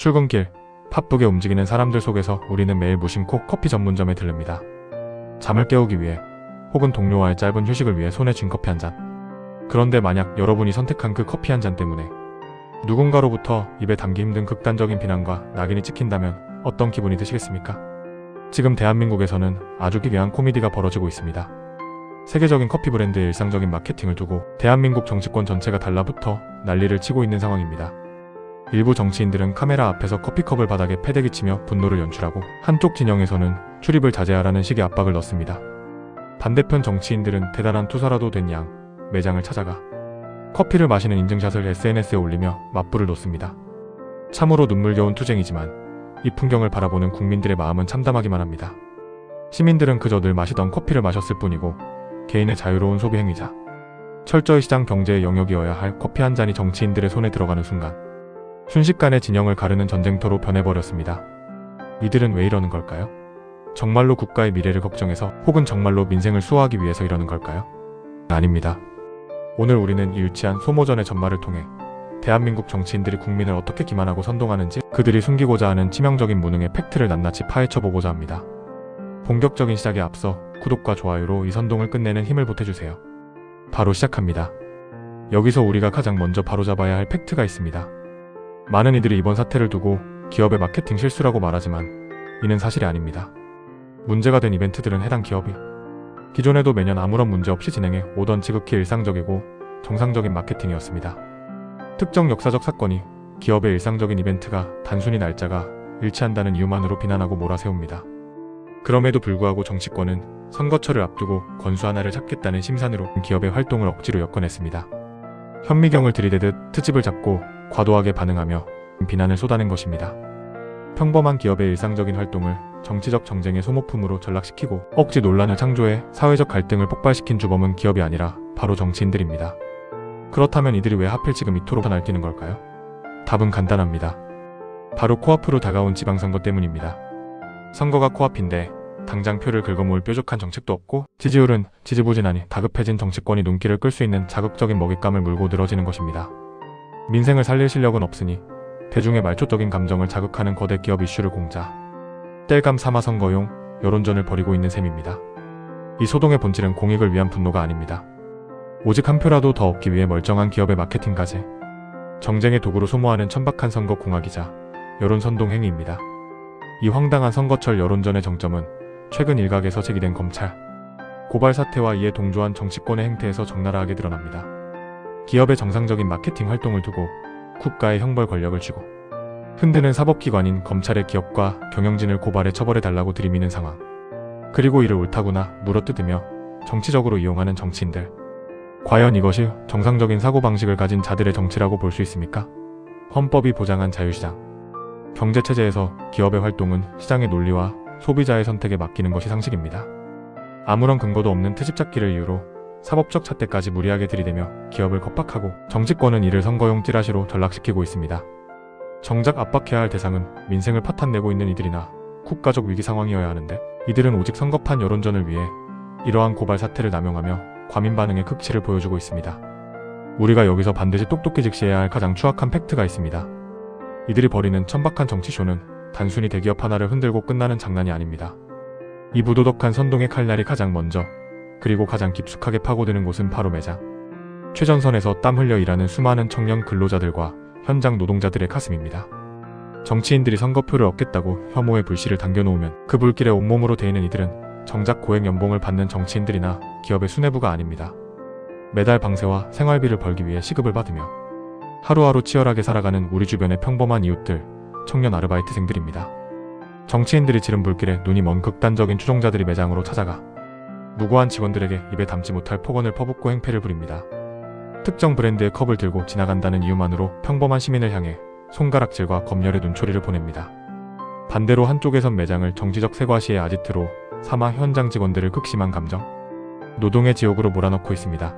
출근길, 바쁘게 움직이는 사람들 속에서 우리는 매일 무심코 커피 전문점에 들릅니다. 잠을 깨우기 위해 혹은 동료와의 짧은 휴식을 위해 손에 쥔 커피 한 잔. 그런데 만약 여러분이 선택한 그 커피 한 잔 때문에 누군가로부터 입에 담기 힘든 극단적인 비난과 낙인이 찍힌다면 어떤 기분이 드시겠습니까? 지금 대한민국에서는 아주 기괴한 코미디가 벌어지고 있습니다. 세계적인 커피 브랜드의 일상적인 마케팅을 두고 대한민국 정치권 전체가 달라붙어 난리를 치고 있는 상황입니다. 일부 정치인들은 카메라 앞에서 커피컵을 바닥에 패대기 치며 분노를 연출하고 한쪽 진영에서는 출입을 자제하라는 식의 압박을 넣습니다. 반대편 정치인들은 대단한 투사라도 된 양 매장을 찾아가 커피를 마시는 인증샷을 SNS에 올리며 맞불을 놓습니다. 참으로 눈물겨운 투쟁이지만 이 풍경을 바라보는 국민들의 마음은 참담하기만 합니다. 시민들은 그저 늘 마시던 커피를 마셨을 뿐이고 개인의 자유로운 소비 행위자, 철저히 시장 경제의 영역이어야 할 커피 한 잔이 정치인들의 손에 들어가는 순간 순식간에 진영을 가르는 전쟁터로 변해버렸습니다. 이들은 왜 이러는 걸까요? 정말로 국가의 미래를 걱정해서 혹은 정말로 민생을 수호하기 위해서 이러는 걸까요? 아닙니다. 오늘 우리는 이 유치한 소모전의 전말을 통해 대한민국 정치인들이 국민을 어떻게 기만하고 선동하는지 그들이 숨기고자 하는 치명적인 무능의 팩트를 낱낱이 파헤쳐보고자 합니다. 본격적인 시작에 앞서 구독과 좋아요로 이 선동을 끝내는 힘을 보태주세요. 바로 시작합니다. 여기서 우리가 가장 먼저 바로잡아야 할 팩트가 있습니다. 많은 이들이 이번 사태를 두고 기업의 마케팅 실수라고 말하지만 이는 사실이 아닙니다. 문제가 된 이벤트들은 해당 기업이 기존에도 매년 아무런 문제 없이 진행해 오던 지극히 일상적이고 정상적인 마케팅이었습니다. 특정 역사적 사건이 기업의 일상적인 이벤트가 단순히 날짜가 일치한다는 이유만으로 비난하고 몰아세웁니다. 그럼에도 불구하고 정치권은 선거철을 앞두고 권수 하나를 잡겠다는 심산으로 기업의 활동을 억지로 엮어냈습니다. 현미경을 들이대듯 트집을 잡고 과도하게 반응하며 비난을 쏟아낸 것입니다. 평범한 기업의 일상적인 활동을 정치적 정쟁의 소모품으로 전락시키고 억지 논란을 창조해 사회적 갈등을 폭발시킨 주범은 기업이 아니라 바로 정치인들입니다. 그렇다면 이들이 왜 하필 지금 이토록 날뛰는 걸까요? 답은 간단합니다. 바로 코앞으로 다가온 지방선거 때문입니다. 선거가 코앞인데 당장 표를 긁어모을 뾰족한 정책도 없고 지지율은 지지부진하니 다급해진 정치권이 눈길을 끌 수 있는 자극적인 먹잇감을 물고 늘어지는 것입니다. 민생을 살릴 실력은 없으니 대중의 말초적인 감정을 자극하는 거대 기업 이슈를 공짜 땔감 삼아 선거용 여론전을 벌이고 있는 셈입니다. 이 소동의 본질은 공익을 위한 분노가 아닙니다. 오직 한 표라도 더 얻기 위해 멀쩡한 기업의 마케팅까지 정쟁의 도구로 소모하는 천박한 선거 공학이자 여론 선동 행위입니다. 이 황당한 선거철 여론전의 정점은 최근 일각에서 제기된 검찰 고발 사태와 이에 동조한 정치권의 행태에서 적나라하게 드러납니다. 기업의 정상적인 마케팅 활동을 두고 국가의 형벌 권력을 쥐고 흔드는 사법기관인 검찰의 기업과 경영진을 고발해 처벌해달라고 들이미는 상황. 그리고 이를 옳다구나 물어뜯으며 정치적으로 이용하는 정치인들. 과연 이것이 정상적인 사고방식을 가진 자들의 정치라고 볼 수 있습니까? 헌법이 보장한 자유시장. 경제체제에서 기업의 활동은 시장의 논리와 소비자의 선택에 맡기는 것이 상식입니다. 아무런 근거도 없는 트집잡기를 이유로 사법적 잣대까지 무리하게 들이대며 기업을 겁박하고 정치권은 이를 선거용 찌라시로 전락시키고 있습니다. 정작 압박해야 할 대상은 민생을 파탄내고 있는 이들이나 국가적 위기 상황이어야 하는데 이들은 오직 선거판 여론전을 위해 이러한 고발 사태를 남용하며 과민 반응의 극치를 보여주고 있습니다. 우리가 여기서 반드시 똑똑히 직시해야 할 가장 추악한 팩트가 있습니다. 이들이 벌이는 천박한 정치쇼는 단순히 대기업 하나를 흔들고 끝나는 장난이 아닙니다. 이 부도덕한 선동의 칼날이 가장 먼저 그리고 가장 깊숙하게 파고드는 곳은 바로 매장. 최전선에서 땀 흘려 일하는 수많은 청년 근로자들과 현장 노동자들의 가슴입니다. 정치인들이 선거표를 얻겠다고 혐오의 불씨를 당겨놓으면 그 불길에 온몸으로 데이는 이들은 정작 고액 연봉을 받는 정치인들이나 기업의 수뇌부가 아닙니다. 매달 방세와 생활비를 벌기 위해 시급을 받으며 하루하루 치열하게 살아가는 우리 주변의 평범한 이웃들, 청년 아르바이트생들입니다. 정치인들이 지른 불길에 눈이 먼 극단적인 추종자들이 매장으로 찾아가 무고한 직원들에게 입에 담지 못할 폭언을 퍼붓고 행패를 부립니다. 특정 브랜드의 컵을 들고 지나간다는 이유만으로 평범한 시민을 향해 손가락질과 검열의 눈초리를 보냅니다. 반대로 한쪽에선 매장을 정치적 세과시의 아지트로 삼아 현장 직원들을 극심한 감정, 노동의 지옥으로 몰아넣고 있습니다.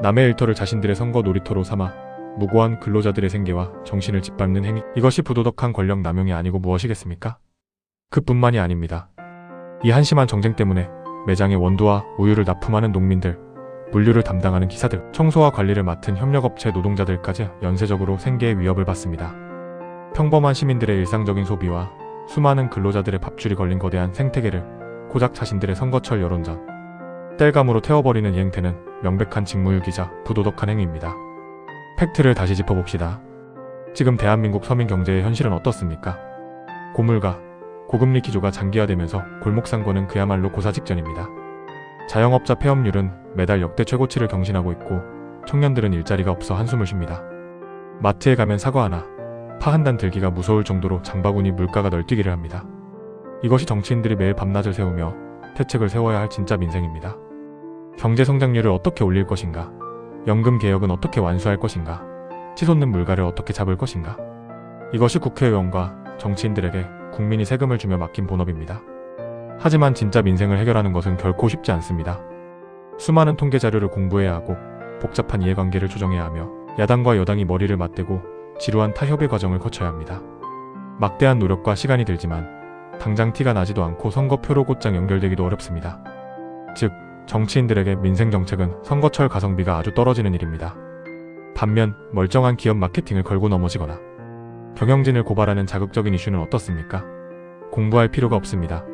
남의 일터를 자신들의 선거 놀이터로 삼아 무고한 근로자들의 생계와 정신을 짓밟는 행위, 이것이 부도덕한 권력 남용이 아니고 무엇이겠습니까? 그뿐만이 아닙니다. 이 한심한 정쟁 때문에 매장의 원두와 우유를 납품하는 농민들, 물류를 담당하는 기사들, 청소와 관리를 맡은 협력업체 노동자들까지 연쇄적으로 생계의 위협을 받습니다. 평범한 시민들의 일상적인 소비와 수많은 근로자들의 밥줄이 걸린 거대한 생태계를 고작 자신들의 선거철 여론전 땔감으로 태워버리는 이 행태는 명백한 직무유기자 부도덕한 행위입니다. 팩트를 다시 짚어봅시다. 지금 대한민국 서민 경제의 현실은 어떻습니까? 고물가, 고금리 기조가 장기화되면서 골목상권은 그야말로 고사 직전입니다. 자영업자 폐업률은 매달 역대 최고치를 경신하고 있고 청년들은 일자리가 없어 한숨을 쉽니다. 마트에 가면 사과 하나, 파 한 단 들기가 무서울 정도로 장바구니 물가가 널뛰기를 합니다. 이것이 정치인들이 매일 밤낮을 새우며 대책을 세워야 할 진짜 민생입니다. 경제 성장률을 어떻게 올릴 것인가? 연금 개혁은 어떻게 완수할 것인가? 치솟는 물가를 어떻게 잡을 것인가? 이것이 국회의원과 정치인들에게 국민이 세금을 주며 맡긴 본업입니다. 하지만 진짜 민생을 해결하는 것은 결코 쉽지 않습니다. 수많은 통계 자료를 공부해야 하고 복잡한 이해관계를 조정해야 하며 야당과 여당이 머리를 맞대고 지루한 타협의 과정을 거쳐야 합니다. 막대한 노력과 시간이 들지만 당장 티가 나지도 않고 선거표로 곧장 연결되기도 어렵습니다. 즉, 정치인들에게 민생정책은 선거철 가성비가 아주 떨어지는 일입니다. 반면 멀쩡한 기업 마케팅을 걸고 넘어지거나 경영진을 고발하는 자극적인 이슈는 어떻습니까? 공부할 필요가 없습니다.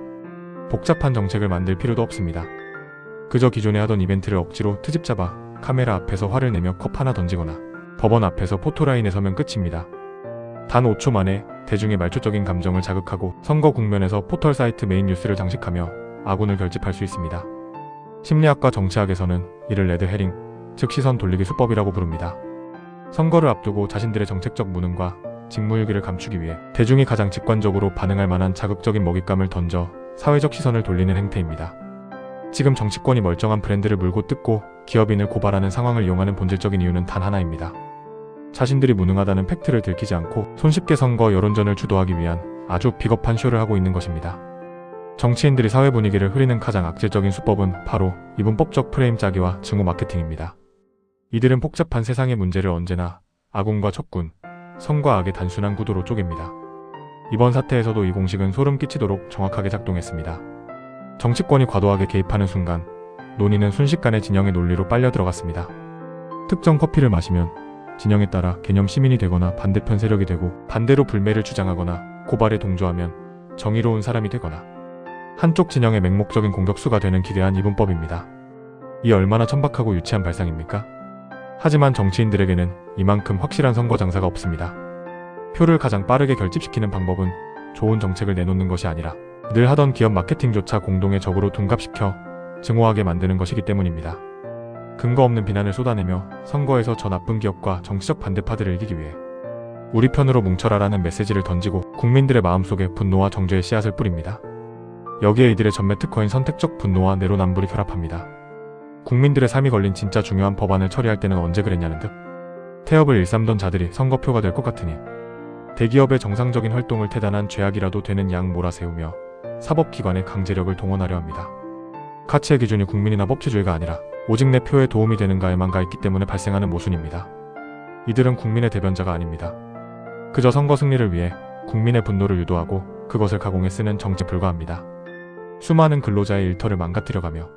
복잡한 정책을 만들 필요도 없습니다. 그저 기존에 하던 이벤트를 억지로 트집 잡아 카메라 앞에서 화를 내며 컵 하나 던지거나 법원 앞에서 포토라인에 서면 끝입니다. 단 5초 만에 대중의 말초적인 감정을 자극하고 선거 국면에서 포털 사이트 메인 뉴스를 장식하며 아군을 결집할 수 있습니다. 심리학과 정치학에서는 이를 레드 헤링, 즉 시선 돌리기 수법이라고 부릅니다. 선거를 앞두고 자신들의 정책적 무능과 직무유기를 감추기 위해 대중이 가장 직관적으로 반응할 만한 자극적인 먹잇감을 던져 사회적 시선을 돌리는 행태입니다. 지금 정치권이 멀쩡한 브랜드를 물고 뜯고 기업인을 고발하는 상황을 이용하는 본질적인 이유는 단 하나입니다. 자신들이 무능하다는 팩트를 들키지 않고 손쉽게 선거 여론전을 주도하기 위한 아주 비겁한 쇼를 하고 있는 것입니다. 정치인들이 사회 분위기를 흐리는 가장 악질적인 수법은 바로 이분법적 프레임 짜기와 증오 마케팅입니다. 이들은 복잡한 세상의 문제를 언제나 아군과 적군, 선과 악의 단순한 구도로 쪼갭니다. 이번 사태에서도 이 공식은 소름 끼치도록 정확하게 작동했습니다. 정치권이 과도하게 개입하는 순간 논의는 순식간에 진영의 논리로 빨려 들어갔습니다. 특정 커피를 마시면 진영에 따라 개념 시민이 되거나 반대편 세력이 되고, 반대로 불매를 주장하거나 고발에 동조하면 정의로운 사람이 되거나 한쪽 진영의 맹목적인 공격수가 되는 기괴한 이분법입니다. 이 얼마나 천박하고 유치한 발상입니까? 하지만 정치인들에게는 이만큼 확실한 선거 장사가 없습니다. 표를 가장 빠르게 결집시키는 방법은 좋은 정책을 내놓는 것이 아니라 늘 하던 기업 마케팅조차 공동의 적으로 둔갑시켜 증오하게 만드는 것이기 때문입니다. 근거 없는 비난을 쏟아내며 선거에서 저 나쁜 기업과 정치적 반대파들을 이기기 위해 우리 편으로 뭉쳐라라는 메시지를 던지고 국민들의 마음속에 분노와 정죄의 씨앗을 뿌립니다. 여기에 이들의 전매 특허인 선택적 분노와 내로남불이 결합합니다. 국민들의 삶이 걸린 진짜 중요한 법안을 처리할 때는 언제 그랬냐는 듯 태업을 일삼던 자들이 선거표가 될 것 같으니 대기업의 정상적인 활동을 태단한 죄악이라도 되는 양 몰아세우며 사법기관의 강제력을 동원하려 합니다. 가치의 기준이 국민이나 법치주의가 아니라 오직 내 표에 도움이 되는가에만 가 있기 때문에 발생하는 모순입니다. 이들은 국민의 대변자가 아닙니다. 그저 선거 승리를 위해 국민의 분노를 유도하고 그것을 가공해 쓰는 정치에 불과합니다. 수많은 근로자의 일터를 망가뜨려가며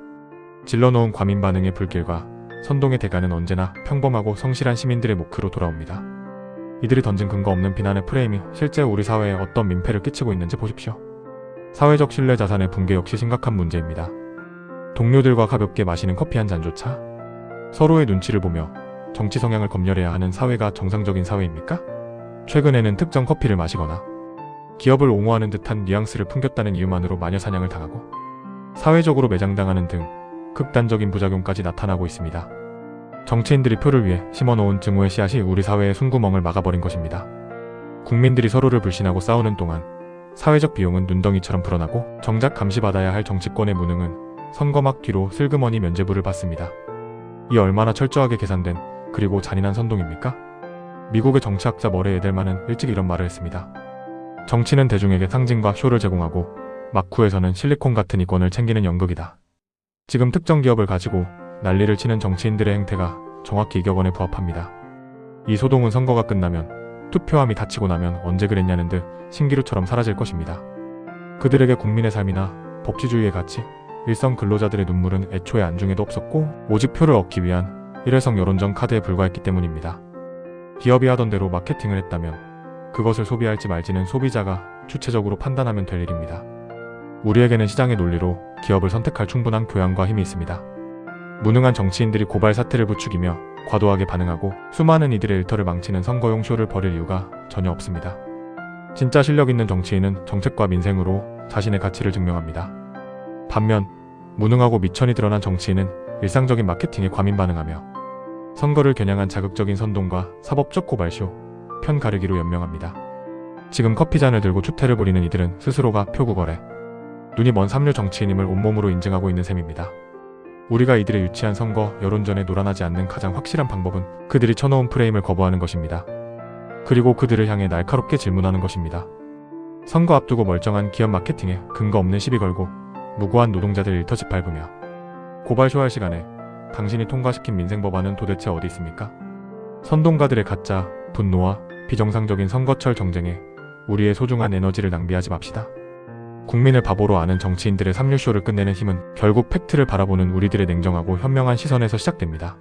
질러놓은 과민 반응의 불길과 선동의 대가는 언제나 평범하고 성실한 시민들의 몫으로 돌아옵니다. 이들이 던진 근거 없는 비난의 프레임이 실제 우리 사회에 어떤 민폐를 끼치고 있는지 보십시오. 사회적 신뢰 자산의 붕괴 역시 심각한 문제입니다. 동료들과 가볍게 마시는 커피 한 잔조차 서로의 눈치를 보며 정치 성향을 검열해야 하는 사회가 정상적인 사회입니까? 최근에는 특정 커피를 마시거나 기업을 옹호하는 듯한 뉘앙스를 풍겼다는 이유만으로 마녀사냥을 당하고 사회적으로 매장당하는 등 극단적인 부작용까지 나타나고 있습니다. 정치인들이 표를 위해 심어놓은 증오의 씨앗이 우리 사회의 숨구멍을 막아버린 것입니다. 국민들이 서로를 불신하고 싸우는 동안 사회적 비용은 눈덩이처럼 불어나고 정작 감시받아야 할 정치권의 무능은 선거막 뒤로 슬그머니 면죄부를 받습니다. 이 얼마나 철저하게 계산된 그리고 잔인한 선동입니까? 미국의 정치학자 머레 에델만은 일찍 이런 말을 했습니다. 정치는 대중에게 상징과 쇼를 제공하고 막후에서는 실리콘 같은 이권을 챙기는 연극이다. 지금 특정 기업을 가지고 난리를 치는 정치인들의 행태가 정확히 이 격언에 부합합니다. 이 소동은 선거가 끝나면 투표함이 닫히고 나면 언제 그랬냐는 듯 신기루처럼 사라질 것입니다. 그들에게 국민의 삶이나 법치주의의 가치, 일선 근로자들의 눈물은 애초에 안중에도 없었고 오직 표를 얻기 위한 일회성 여론전 카드에 불과했기 때문입니다. 기업이 하던 대로 마케팅을 했다면 그것을 소비할지 말지는 소비자가 주체적으로 판단하면 될 일입니다. 우리에게는 시장의 논리로 기업을 선택할 충분한 교양과 힘이 있습니다. 무능한 정치인들이 고발 사태를 부추기며 과도하게 반응하고 수많은 이들의 일터를 망치는 선거용 쇼를 벌일 이유가 전혀 없습니다. 진짜 실력 있는 정치인은 정책과 민생으로 자신의 가치를 증명합니다. 반면 무능하고 미천이 드러난 정치인은 일상적인 마케팅에 과민 반응하며 선거를 겨냥한 자극적인 선동과 사법적 고발쇼, 편 가르기로 연명합니다. 지금 커피잔을 들고 추태를 벌이는 이들은 스스로가 표구거래, 눈이 먼 삼류 정치인임을 온몸으로 인증하고 있는 셈입니다. 우리가 이들의 유치한 선거 여론전에 놀아나지 않는 가장 확실한 방법은 그들이 쳐놓은 프레임을 거부하는 것입니다. 그리고 그들을 향해 날카롭게 질문하는 것입니다. 선거 앞두고 멀쩡한 기업 마케팅에 근거 없는 시비 걸고 무고한 노동자들 일터 짓밟으며 고발쇼할 시간에 당신이 통과시킨 민생법안은 도대체 어디 있습니까? 선동가들의 가짜 분노와 비정상적인 선거철 정쟁에 우리의 소중한 에너지를 낭비하지 맙시다. 국민을 바보로 아는 정치인들의 삼류쇼를 끝내는 힘은 결국 팩트를 바라보는 우리들의 냉정하고 현명한 시선에서 시작됩니다.